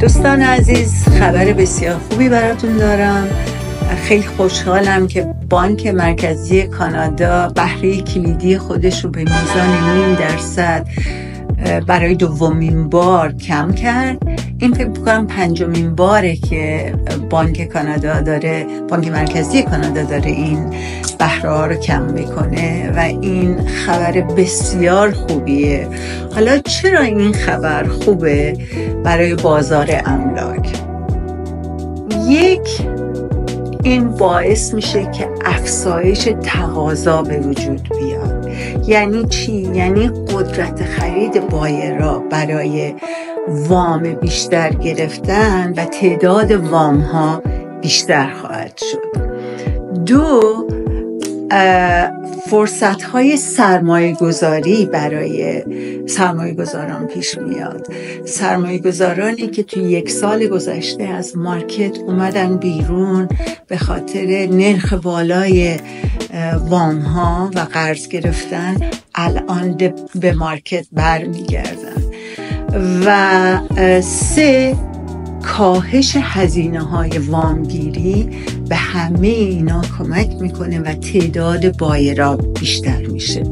دوستان عزیز، خبر بسیار خوبی براتون دارم. خیلی خوشحالم که بانک مرکزی کانادا بهره کلیدی خودش رو به میزان 0.5% برای دومین بار کم کرد. این فکر کنم 5مین باره که بانک مرکزی کانادا داره این بهره ها رو کم میکنه و این خبر بسیار خوبیه. حالا چرا این خبر خوبه برای بازار املاک؟ این باعث میشه که افزایش تقاضا به وجود بیاد. یعنی چی؟ یعنی قدرت خرید بایرها برای وام بیشتر گرفتن و تعداد وام ها بیشتر خواهد شد. فرصت های سرمایه گذاری برای سرمایه گذاران پیش میاد. سرمایه گذارانی که توی 1 سال گذشته از مارکت اومدن بیرون به خاطر نرخ بالای وام ها و قرض گرفتن، الان به مارکت برمیگردن. و 3 کاهش هزینه های وامگیری به همه اینا کمک میکنه و تعداد بایرها بیشتر میشه.